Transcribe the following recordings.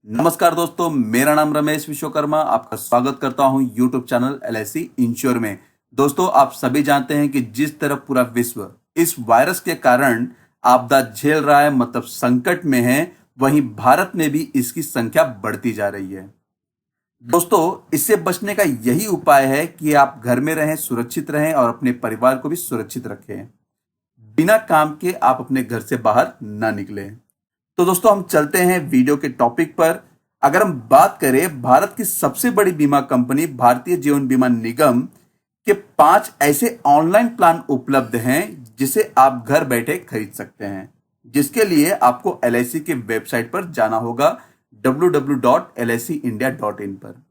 नमस्कार दोस्तों, मेरा नाम रमेश विश्वकर्मा। आपका स्वागत करता हूं यूट्यूब चैनल LIC इंश्योर में। दोस्तों, आप सभी जानते हैं कि जिस तरह पूरा विश्व इस वायरस के कारण आपदा झेल रहा है, मतलब संकट में है, वहीं भारत में भी इसकी संख्या बढ़ती जा रही है। दोस्तों, इससे बचने का यही उपाय है कि आप घर में रहें, सुरक्षित रहें और अपने परिवार को भी सुरक्षित रखें। बिना काम के आप अपने घर से बाहर ना निकलें। तो दोस्तों, हम चलते हैं वीडियो के टॉपिक पर। अगर हम बात करें भारत की सबसे बड़ी बीमा कंपनी भारतीय जीवन बीमा निगम के 5 ऐसे ऑनलाइन प्लान उपलब्ध हैं जिसे आप घर बैठे खरीद सकते हैं, जिसके लिए आपको LIC के वेबसाइट पर जाना होगा www.licindia.in पर।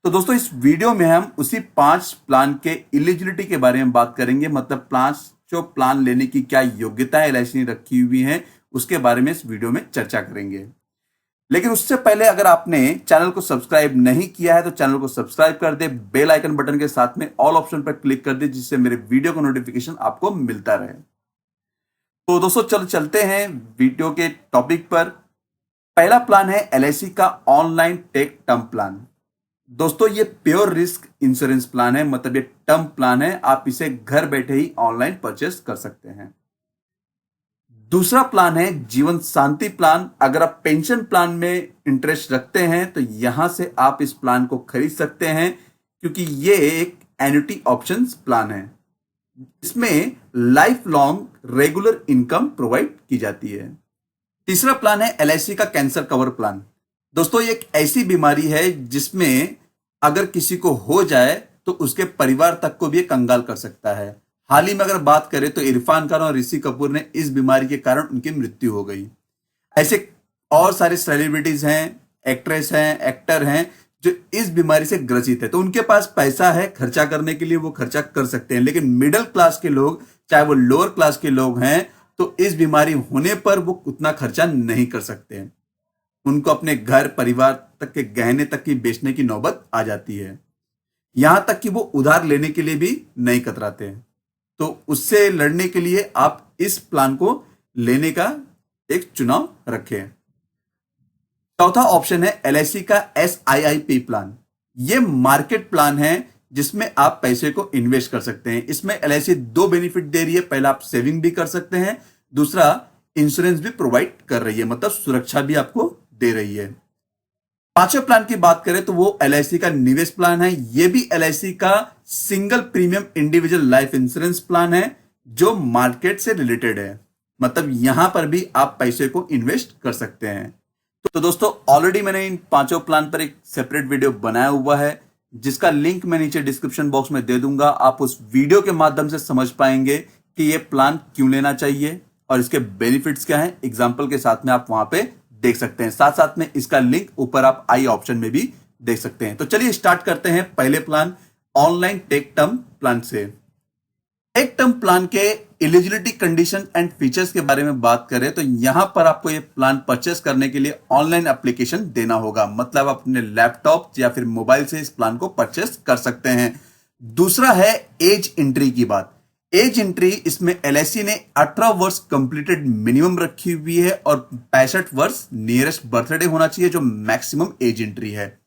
तो दोस्तों, इस वीडियो में हम उसी 5 प्लान के एलिजिबिलिटी के बारे में बात करेंगे, मतलब 5 जो प्लान लेने की क्या योग्यताएं LIC ने रखी हुई हैं उसके बारे में इस वीडियो में चर्चा करेंगे। लेकिन उससे पहले अगर आपने चैनल को सब्सक्राइब नहीं किया है तो चैनल को सब्सक्राइब कर दे, बेल आइकन बटन के साथ में ऑल ऑप्शन पर क्लिक कर दे, जिससे मेरे वीडियो का नोटिफिकेशन आपको मिलता रहे। तो दोस्तों, चलते हैं वीडियो के टॉपिक पर। पहला प्लान है LIC का ऑनलाइन टेक टर्म प्लान। दोस्तों, ये प्योर रिस्क इंश्योरेंस प्लान है, मतलब ये टर्म प्लान है। आप इसे घर बैठे ही ऑनलाइन परचेस कर सकते हैं। दूसरा प्लान है जीवन शांति प्लान। अगर आप पेंशन प्लान में इंटरेस्ट रखते हैं तो यहां से आप इस प्लान को खरीद सकते हैं, क्योंकि ये एक एन्युटी ऑप्शंस प्लान है। इसमें life long regular income provide की जाती है। तीसरा प्लान है LIC का कैंसर कवर प्लान। दोस्तों, ये एक ऐसी बीमारी है जिसमें अगर किसी को हो जाए तो उसके परिवार तक को भी ये कंगाल कर सकता है। हाल ही में अगर बात करें तो इरफान खान और ऋषि कपूर ने इस बीमारी के कारण उनकी मृत्यु हो गई। ऐसे और सारे सेलिब्रिटीज हैं, एक्ट्रेस हैं, एक्टर हैं जो इस बीमारी से ग्रसित है। तो उनके पास पैसा है खर्चा करने के लिए, वो खर्चा कर सकते हैं। लेकिन मिडिल क्लास के लोग, चाहे वो लोअर क्लास के लोग हैं, तो इस बीमारी होने पर वो उतना खर्चा नहीं कर सकते हैं। उनको अपने घर परिवार तक के गहने तक की बेचने की नौबत आ जाती है। यहां तक कि वो उधार लेने के लिए भी नहीं कतराते हैं। तो उससे लड़ने के लिए आप इस प्लान को लेने का एक चुनाव रखें। चौथा ऑप्शन है LIC का SIIP प्लान। यह मार्केट प्लान है जिसमें आप पैसे को इन्वेस्ट कर सकते हैं। इसमें LIC 2 बेनिफिट दे रही है। पहला, आप सेविंग भी कर सकते हैं, दूसरा इंश्योरेंस भी प्रोवाइड कर रही है, मतलब सुरक्षा भी आपको दे रही है। पांचवें प्लान की बात करें तो वो LIC का निवेश प्लान है। यह भी LIC का single premium individual life insurance plan है जो मार्केट से रिलेटेड है, मतलब यहां पर भी आप पैसे को इन्वेस्ट कर सकते हैं। तो दोस्तों, ऑलरेडी मैंने इन 5 प्लान पर एक सेपरेट वीडियो बनाया हुआ है, जिसका लिंक मैं नीचे डिस्क्रिप्शन बॉक्स में दे दूंगा। आप उस वीडियो के माध्यम से समझ पाएंगे कि यह प्लान क्यों लेना चाहिए और इसके बेनिफिट्स क्या हैं। एग्जाम्पल के साथ में आप वहां पे देख सकते हैं। साथ साथ में इसका लिंक ऊपर आप आई ऑप्शन में भी देख सकते हैं। तो चलिए स्टार्ट करते हैं पहले plan, online tech term plan से। टेक टर्म प्लान के एलिजिबिलिटी कंडीशन एंड फीचर्स के बारे में बात करें तो यहां पर आपको ये प्लान परचेस करने के लिए ऑनलाइन एप्लीकेशन देना होगा, मतलब अपने लैपटॉप या फिर मोबाइल से इस प्लान को परचेस कर सकते हैं। दूसरा है एज एंट्री की बात। एज एंट्री, इसमें LIC ने 18 वर्ष कंप्लीटेड मिनिमम रखी हुई है और 65 वर्ष नियरेस्ट बर्थडे होना चाहिए, जो मैक्सिमम एज एंट्री है।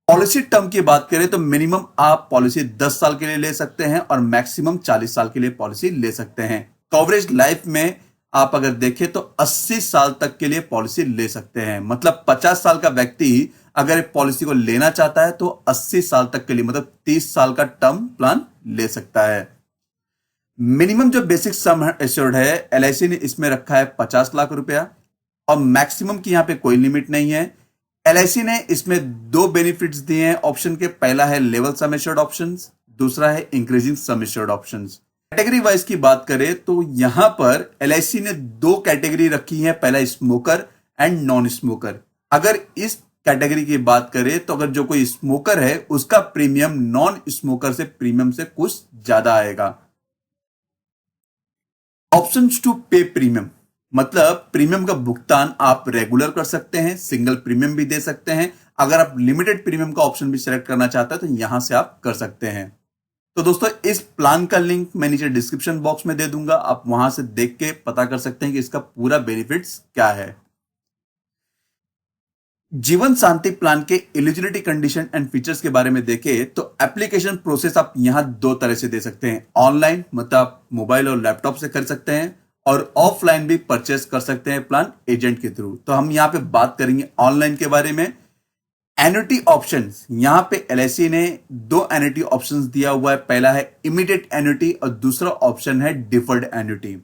पॉलिसी टर्म की बात करें तो मिनिमम आप पॉलिसी 10 साल के लिए ले सकते हैं और मैक्सिमम 40 साल के लिए पॉलिसी ले सकते हैं। कवरेज लाइफ में आप अगर देखें तो 80 साल तक के लिए पॉलिसी ले सकते हैं, मतलब 50 साल का व्यक्ति अगर पॉलिसी को लेना चाहता है तो 80 साल तक के लिए, मतलब 30 साल का टर्म प्लान ले सकता है। मिनिमम जो बेसिक सम एश्योर्ड है LIC ने इसमें रखा है 50 लाख रुपया और मैक्सिमम की यहां पे कोई लिमिट नहीं है। LIC ने इसमें 2 बेनिफिट्स दिए हैं ऑप्शन के। पहला है लेवल सम एश्योर्ड ऑप्शंस, दूसरा है increasing sum assured options. Category wise की बात करें तो यहां पर LIC ने 2 कैटेगरी रखी है, पहला स्मोकर एंड नॉन स्मोकर। अगर इस कैटेगरी की बात करें तो अगर जो कोई स्मोकर है उसका प्रीमियम नॉन स्मोकर से प्रीमियम से कुछ ज्यादा आएगा। ऑप्शंस टू पे प्रीमियम, मतलब प्रीमियम का भुगतान आप रेगुलर कर सकते हैं, सिंगल प्रीमियम भी दे सकते हैं। अगर आप लिमिटेड प्रीमियम का ऑप्शन भी सिलेक्ट करना चाहते हैं तो यहां से आप कर सकते हैं। तो दोस्तों, इस प्लान का लिंक मैं नीचे डिस्क्रिप्शन बॉक्स में दे दूंगा, आप वहां से देख के पता कर सकते हैं कि इसका पूरा बेनिफिट्स क्या है। जीवन शांति प्लान के एलिजिबिलिटी कंडीशन एंड फीचर्स के बारे में देखें तो एप्लीकेशन प्रोसेस आप यहां दो तरह से दे सकते हैं। ऑनलाइन मतलब आप मोबाइल और लैपटॉप से कर सकते हैं, और ऑफलाइन भी परचेस कर सकते हैं प्लान एजेंट के थ्रू। तो हम यहां पे बात करेंगे ऑनलाइन के बारे में। एन्युटी ऑप्शंस, यहां पे एलआईसी ने दो एन्युटी ऑप्शंस दिया हुआ है। पहला है इमीडिएट एन्युटी और दूसरा ऑप्शन है डिफर्ड एन्युटी।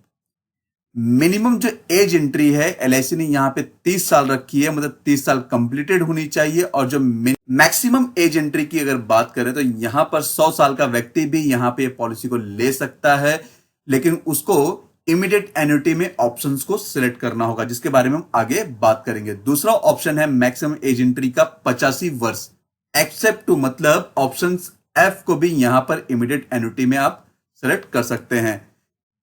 मिनिमम जो एज एंट्री है एलआईसी ने यहां पे 30 साल रखी है, मतलब 30 साल कंप्लीटेड होनी चाहिए। और जो मैक्सिमम एज एंट्री की अगर बात करें तो यहां पर 100 साल का व्यक्ति भी यहां पे पॉलिसी को ले सकता है, लेकिन उसको इमीडिएट एन्युटी में ऑप्शंस को सिलेक्ट करना होगा, जिसके बारे में हम आगे बात करेंगे। दूसरा ऑप्शन है मैक्सिमम एज एंट्री का 85 वर्ष एक्सेप्ट टू, मतलब ऑप्शन एफ को भी यहां पर इमीडिएट एन्युटी में आप सिलेक्ट कर सकते हैं।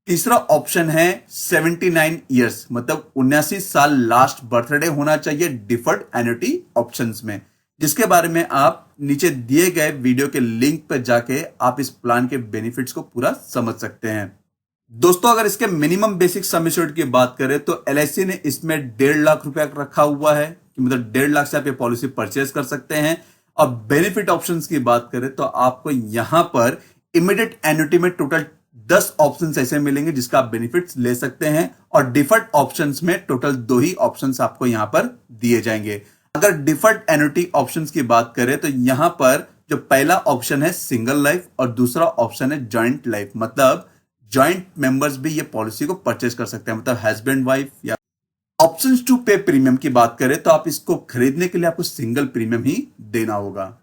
तीसरा ऑप्शन है 79 ईयर्स, मतलब 79 साल लास्ट बर्थडे होना चाहिए डिफर्ड एन्युटी ऑप्शंस में, जिसके बारे में आप नीचे दिए गए वीडियो के लिंक पर जाके आप इस प्लान के बेनिफिट्स को पूरा समझ सकते हैं। दोस्तों, अगर इसके मिनिमम बेसिक सम एश्योर्ड की बात करें तो एलआईसी ने इसमें 1.5 लाख रुपया रखा हुआ है, कि मतलब 1.5 लाख से आप ये पॉलिसी परचेज कर सकते हैं। और बेनिफिट ऑप्शंस की बात करें तो आपको यहां पर इमीडिएट एन्युटी में टोटल 10 ऑप्शंस ऐसे मिलेंगे जिसका आप बेनिफिट्स ले सकते हैं, और डिफर्ड ऑप्शंस में टोटल 2 ही ऑप्शंस आपको यहां पर दिए जाएंगे। अगर डिफर्ड एन्युटी ऑप्शंस की बात करें तो यहां पर जो पहला ऑप्शन है सिंगल लाइफ और दूसरा ऑप्शन है जॉइंट लाइफ, मतलब जॉइंट मेंबर्स भी ये पॉलिसी को परचेज कर सकते हैं, मतलब हस्बैंड वाइफ। या ऑप्शंस टू पे प्रीमियम की बात करें तो आप इसको खरीदने के लिए आपको सिंगल प्रीमियम ही देना होगा।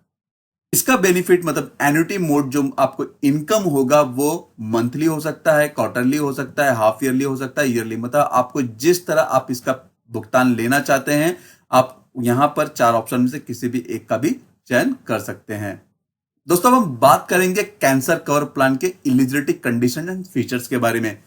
इसका बेनिफिट मतलब एन्युटी मोड जो आपको इनकम होगा वो मंथली हो सकता है, क्वार्टरली हो सकता है, हाफ ईयरली हो सकता है, ईयरली, मतलब आपको जिस तरह आप इसका भुगतान लेना चाहते हैं आप यहां पर 4 ऑप्शन में से किसी भी एक का भी चयन कर सकते हैं। दोस्तों, अब हम बात करेंगे कैंसर कवर प्लान के एलिजिबिलिटी कंडीशन एंड फीचर्स के बारे में।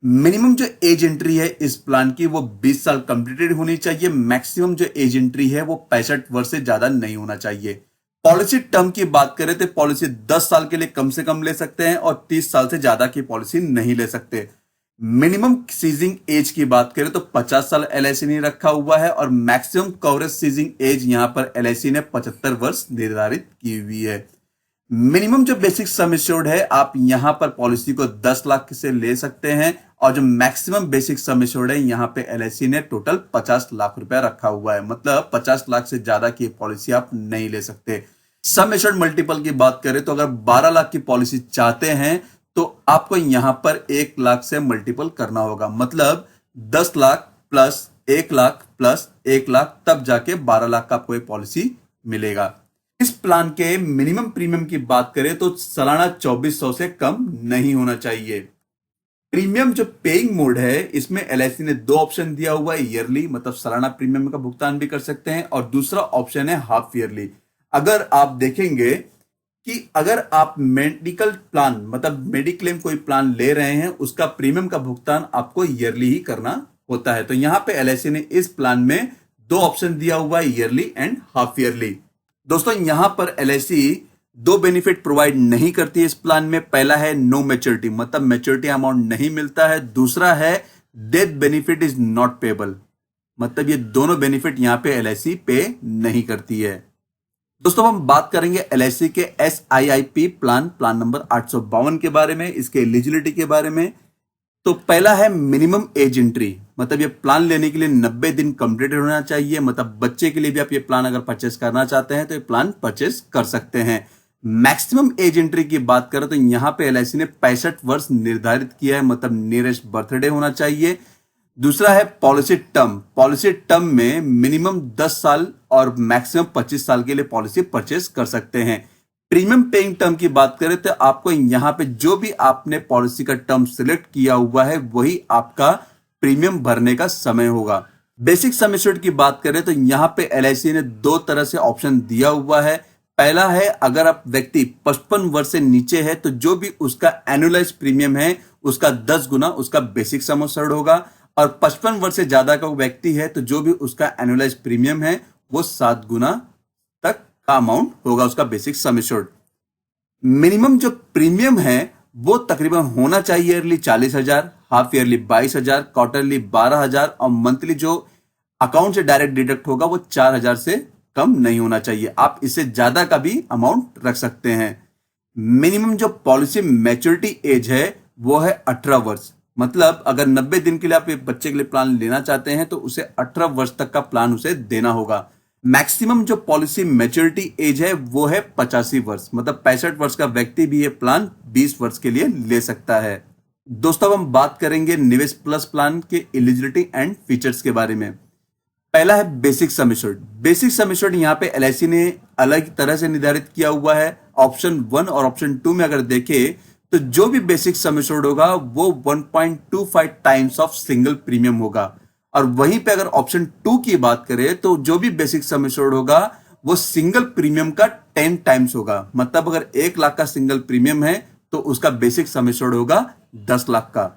मिनिमम जो एज एंट्री है इस प्लान की वो 20 साल कंप्लीटेड होनी चाहिए। मैक्सिमम जो एज एंट्री है वो 65 वर्ष से ज्यादा नहीं होना चाहिए। पॉलिसी टर्म की बात करें तो पॉलिसी 10 साल के लिए कम से कम ले सकते हैं और 30 साल से ज्यादा की पॉलिसी नहीं ले सकते। मिनिमम सीजिंग एज की बात करें तो 50 साल एलआईसी ने रखा हुआ है, और मैक्सिमम कवरेज सीजिंग एज यहां पर एलआईसी ने 75 वर्ष निर्धारित की हुई है। मिनिमम जो बेसिक सम एश्योर्ड है आप यहां पर पॉलिसी को 10 लाख से ले सकते हैं, और जो मैक्सिमम बेसिक सम एश्योर्ड है यहां पे एलआईसी ने टोटल 50 लाख रुपया रखा हुआ है, मतलब 50 लाख से ज्यादा की पॉलिसी आप नहीं ले सकते। सम एश्योर्ड मल्टीपल की बात करें तो अगर 12 लाख की पॉलिसी चाहते हैं तो आपको यहां पर 1 लाख से मल्टीपल करना होगा, मतलब 10 लाख प्लस 1 लाख प्लस 1 लाख, तब जाके 12 लाख का आपको पॉलिसी मिलेगा। इस प्लान के मिनिमम प्रीमियम की बात करें तो सालाना 2400 से कम नहीं होना चाहिए। प्रीमियम जो पेइंग मोड है इसमें एलआईसी ने 2 ऑप्शन दिया हुआ है, ईयरली मतलब सालाना प्रीमियम का भुगतान भी कर सकते हैं, और दूसरा ऑप्शन है हाफ ईयरली। अगर आप देखेंगे कि अगर आप मेडिकल प्लान मतलब मेडिक्लेम कोई प्लान ले रहे हैं उसका प्रीमियम का भुगतान आपको ईयरली ही करना होता है। तो यहां पे एलआईसी ने इस प्लान में 2 ऑप्शन दिया हुआ है, ईयरली एंड हाफ ईयरली। दोस्तों, यहां पर एलआईसी 2 बेनिफिट प्रोवाइड नहीं करती है इस प्लान में। पहला है नो मैच्योरिटी, मतलब मैच्योरिटी अमाउंट नहीं मिलता है। दूसरा है death benefit is not payable, मतलब ये दोनों बेनिफिट यहां पे एलआईसी पे नहीं करती है। दोस्तों, हम बात करेंगे एलआईसी के SIIP प्लान नंबर 852 के बारे में, इसके एलिजिबिलिटी के बारे में। तो पहला है मिनिमम एज एंट्री, मतलब ये प्लान लेने के लिए 90 दिन कंप्लीटेड होना चाहिए, मतलब बच्चे के लिए भी आप ये प्लान अगर परचेस करना चाहते हैं तो ये प्लान परचेस कर सकते हैं। मैक्सिमम एज एंट्री की बात करें तो यहां पे एलआईसी ने 65 वर्ष निर्धारित किया है, मतलब नियरेस्ट बर्थडे होना चाहिए। दूसरा है पॉलिसी टर्म में मिनिमम 10 साल और मैक्सिमम 25 साल के लिए पॉलिसी परचेस कर सकते हैं। प्रीमियम पेइंग टर्म की बात करें तो आपको यहां पे जो भी आपने पॉलिसी का टर्म सिलेक्ट किया हुआ है वही आपका प्रीमियम भरने का समय होगा। बेसिक सम एश्योर्ड की बात करें तो यहां पे एलआईसी ने 2 तरह से ऑप्शन दिया हुआ है। पहला है अगर आप व्यक्ति 55 वर्ष से नीचे है तो जो भी उसका एनुअलाइज प्रीमियम है उसका 10 गुना उसका बेसिक सम एश्योर्ड होगा, और 55 वर्ष से ज्यादा का व्यक्ति है तो जो भी उसका एनुअलाइज प्रीमियम है वो 7 गुना तक का अमाउंट होगा उसका बेसिक सम एश्योर्ड। मिनिमम जो प्रीमियम है वो तकरीबन होना चाहिए ईयरली 40,000, हाफ ईयरली 22,000, क्वार्टरली 12,000 और मंथली जो अकाउंट से डायरेक्ट डिडक्ट होगा वो 4,000 से कम नहीं होना चाहिए। आप इससे ज्यादा का भी अमाउंट रख सकते हैं। मिनिमम जो पॉलिसी मैच्योरिटी एज है वो है 18 वर्ष। मतलब अगर 90 दिन के लिए आप एक बच्चे के लिए प्लान लेना चाहते हैं तो उसे 18 वर्ष तक का प्लान उसे देना होगा। मैक्सिमम जो पॉलिसी मैच्योरिटी एज है वो है 85 वर्ष। मतलब 65 वर्ष का व्यक्ति भी ये प्लान 20 वर्ष के लिए ले सकता है। दोस्तों, अब हम बात करेंगे निवेश प्लस प्लान के एलिजिबिलिटी एंड फीचर्स के बारे में। पहला है basic sum assured. Basic sum assured यहाँ पे एलआईसी ने अलग तरह से निर्धारित किया हुआ है। ऑप्शन 1 और ऑप्शन 2 में अगर देखें तो जो भी बेसिक सम एश्योर्ड होगा वो 1.25 टाइम्स ऑफ सिंगल प्रीमियम होगा। और वहीं पे अगर ऑप्शन 2 की बात करें तो जो भी बेसिक सम एश्योर्ड होगा वो सिंगल प्रीमियम का 10 टाइम्स होगा। मतलब अगर 1 लाख का सिंगल प्रीमियम है तो उसका बेसिक सम एश्योर्ड होगा 10 लाख का।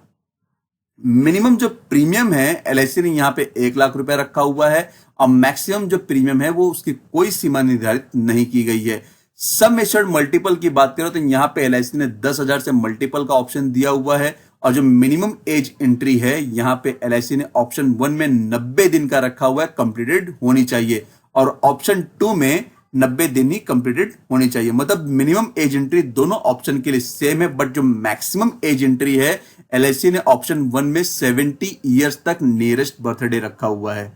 मिनिमम जो प्रीमियम है एलआईसी ने यहां पे 1 लाख रुपए रखा हुआ है और मैक्सिमम जो प्रीमियम है वो उसकी कोई सीमा निर्धारित नहीं की गई है। सम एश्योर्ड मल्टीपल की बात करें तो यहां पे एलआईसी ने 10,000 से मल्टीपल का ऑप्शन दिया हुआ है। और जो मिनिमम एज एंट्री है यहां पे एलआईसी ने ऑप्शन 1 में 90 दिन का रखा हुआ है, कंप्लीटेड होनी चाहिए। और ऑप्शन 2 में 90 दिन ही कंप्लीटेड होनी चाहिए। मतलब मिनिमम एज एंट्री दोनों ऑप्शन के लिए सेम है, बट जो मैक्सिमम एज एंट्री है एलआईसी ने ऑप्शन 1 में 70 ईयर्स तक नियरेस्ट बर्थडे रखा हुआ है।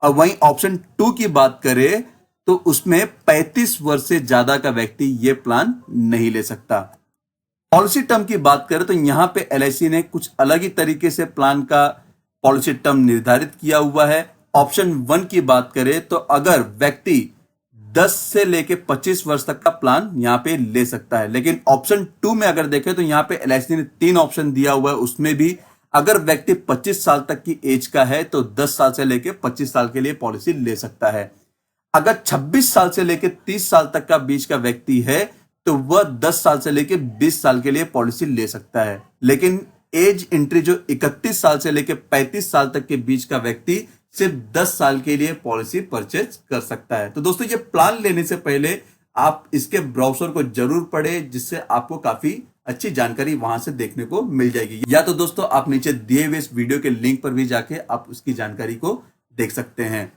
अब वहीं ऑप्शन 2 की बात करें तो उसमें 35 वर्ष से ज्यादा का व्यक्ति यह प्लान नहीं ले सकता। पॉलिसी टर्म की बात करें तो यहां पे एलआईसी ने कुछ अलग ही तरीके से प्लान का पॉलिसी टर्म निर्धारित किया हुआ है। ऑप्शन 1 की बात करें तो अगर व्यक्ति 10 से लेके 25 वर्ष तक का प्लान यहां पे ले सकता है। लेकिन ऑप्शन 2 में अगर देखें तो यहां पे एलआईसी ने 3 ऑप्शन दिया हुआ है। उसमें भी अगर व्यक्ति 25 साल तक की एज का है तो 10 साल से लेके 25 साल के लिए पॉलिसी ले सकता है। अगर 26 साल से लेके 30 साल तक का बीच का व्यक्ति है तो वह 10 साल से लेके 20 साल के लिए पॉलिसी ले सकता है। लेकिन एज एंट्री जो 31 साल से लेके 35 साल तक के बीच का व्यक्ति सिर्फ 10 साल के लिए पॉलिसी परचेज कर सकता है। तो दोस्तों, ये प्लान लेने से पहले आप इसके ब्राउज़र को जरूर पढ़ें, जिससे आपको काफी अच्छी जानकारी वहां से देखने को मिल जाएगी। या तो दोस्तों आप नीचे दिए हुए इस वीडियो के लिंक पर भी जाके आप उसकी जानकारी को देख सकते हैं।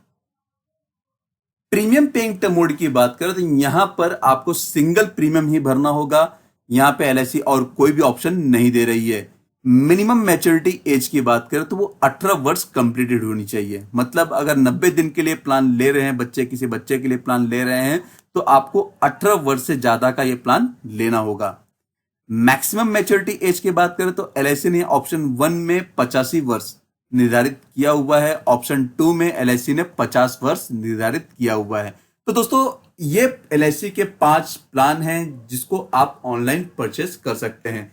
प्रीमियम पेइंग टर्म मोड की बात करें तो यहां पर आपको सिंगल प्रीमियम ही भरना होगा। यहां पे एलआईसी और कोई भी ऑप्शन नहीं दे रही है। मिनिमम मैच्योरिटी एज की बात करें तो वो 18 वर्ष कंप्लीटेड होनी चाहिए। मतलब अगर 90 दिन के लिए प्लान ले रहे हैं, किसी बच्चे के लिए प्लान ले रहे हैं तो आपको 18 वर्ष से ज्यादा का ये प्लान लेना होगा। मैक्सिमम मैच्योरिटी एज की बात करें तो एलआईसी ने ऑप्शन 1 में 85 वर्ष निर्धारित किया हुआ है। ऑप्शन 2 में एलआईसी ने 50 वर्ष निर्धारित किया हुआ है। तो दोस्तों, ये एलआईसी के 5 प्लान हैं जिसको आप ऑनलाइन परचेस कर सकते हैं।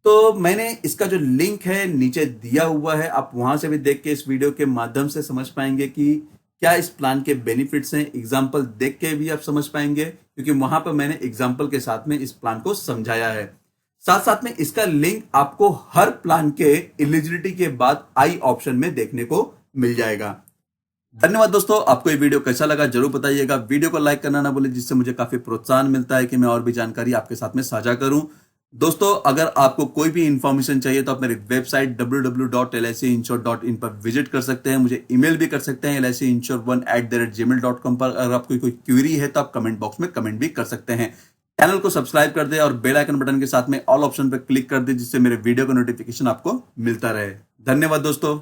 तो मैंने इसका जो लिंक है नीचे दिया हुआ है, आप वहां से भी देख के इस वीडियो के माध्यम से समझ पाएंगे कि क्या इस प्लान के बेनिफिट्स हैं। एग्जाम्पल देख के भी आप समझ पाएंगे, क्योंकि वहां पर मैंने एग्जाम्पल के साथ में इस प्लान को समझाया है। साथ साथ में इसका लिंक आपको हर प्लान के एलिजिबिलिटी के बाद आई ऑप्शन में देखने को मिल जाएगा। धन्यवाद दोस्तों, आपको ये वीडियो कैसा लगा जरूर बताइएगा। वीडियो को लाइक करना ना भूलें, जिससे मुझे काफी प्रोत्साहन मिलता है कि मैं और भी जानकारी आपके साथ में साझा करूं। दोस्तों, अगर आपको कोई भी इंफॉर्मेशन चाहिए तो आप मेरी वेबसाइट www.licinsure.in पर विजिट कर सकते हैं। मुझे ईमेल भी कर सकते हैं licinsure1@gmail.com पर। अगर आपको कोई क्वेरी है तो आप कमेंट बॉक्स में कमेंट भी कर सकते हैं। चैनल को सब्सक्राइब कर दे और बेल आइकन बटन के साथ में ऑल ऑप्शन पर क्लिक कर दे, जिससे मेरे वीडियो का नोटिफिकेशन आपको मिलता रहे। धन्यवाद दोस्तों।